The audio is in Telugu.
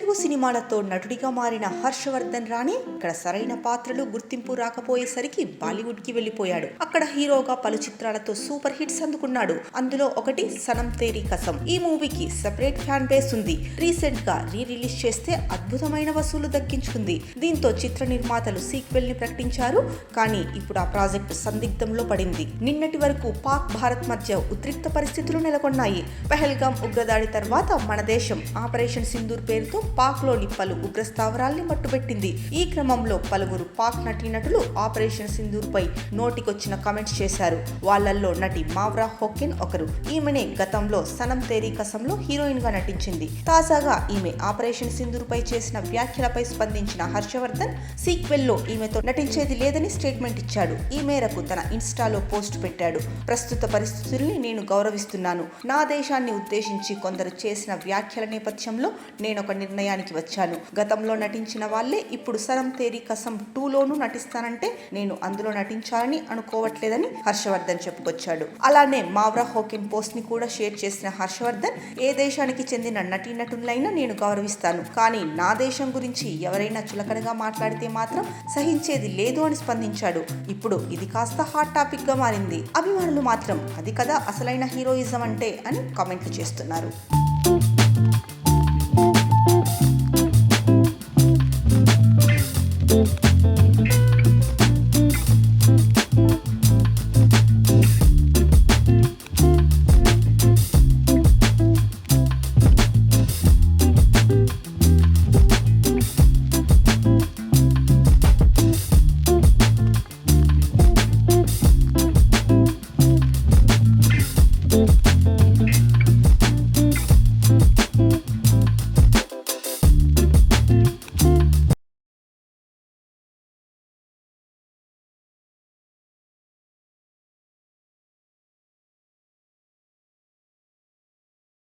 తెలుగు సినిమాలతో నటుడిగా మారిన హర్షవర్ధన్ రాణి ఇక్కడ సరైన పాత్రలు గుర్తింపు రాకపోయేసరికి బాలీవుడ్ కి వెళ్లిపోయాడు. అక్కడ హీరోగా పలు చిత్రాలతో సూపర్ హిట్స్ అందుకున్నాడు. అందులో ఒకటి సనం తేరీ కసం. ఈ మూవీకి సెపరేట్ ఫ్యాన్ బేస్ ఉంది. రీసెంట్ గా రిలీజ్ చేస్తే అద్భుతమైన వసూలు దక్కించుకుంది. దీంతో చిత్ర నిర్మాతలు సీక్వెల్ ని ప్రకటించారు. కానీ ఇప్పుడు ఆ ప్రాజెక్టు సందిగ్ధంలో పడింది. నిన్నటి వరకు పాక్ భారత్ మధ్య ఉద్రిక్త పరిస్థితులు నెలకొన్నాయి. పహల్గాం ఉగ్రదాడి తర్వాత మన దేశం ఆపరేషన్ సింధూర్ పేరుతో పాక్ లోని పలు ఉగ్ర స్థావరాల్ని మట్టుబెట్టింది. ఈ క్రమంలో పలువురు పాక్ నటీనటులు ఆపరేషన్ సింధూర్ పై నోటికొచ్చిన కామెంట్స్ చేశారు. వాళ్ళల్లో నటి మావ్రా హోకెన్ ఒకరు. ఈమెనే గతంలో సనం తేరీ కసంలో హీరోయిన్ గా నటించింది. తాజాగా ఈమె ఆపరేషన్ సింధూర్ పై చేసిన వ్యాఖ్యలపై స్పందించిన హర్షవర్ధన్ సీక్వెల్ లో ఈమెతో నటించేది లేదని స్టేట్మెంట్ ఇచ్చాడు. ఈ మేరకు తన ఇన్స్టాలో పోస్ట్ పెట్టాడు. ప్రస్తుత పరిస్థితుల్ని నేను గౌరవిస్తున్నాను. నా దేశాన్ని ఉద్దేశించి కొందరు చేసిన వ్యాఖ్యల నేపథ్యంలో నేనొక నిర్ణయానికి వచ్చాను. గతంలో నటించిన వాళ్లే ఇప్పుడు సనం తేరీ కసం 2లోనూ నటిస్తానంటే నేను అందులో నటించాలని అనుకోవట్లేదని హర్షవర్ధన్ చెప్పుకొచ్చాడు. అలానే మావ్రా హోకెన్ పోస్ట్ ని కూడా షేర్ చేసిన హర్షవర్ధన్ ఏ దేశానికి చెందిన నటీనటులైనా నేను గౌరవిస్తాను. కానీ నా దేశం గురించి ఎవరైనా చులకనగా మాట్లాడితే మాత్రం సహించేది లేదు అని స్పందించాడు. ఇప్పుడు ఇది కాస్త హాట్ టాపిక్ గా మారింది. అభిమానులు మాత్రం అది కదా అసలైన హీరోయిజం అంటే అని కామెంట్లు చేస్తున్నారు.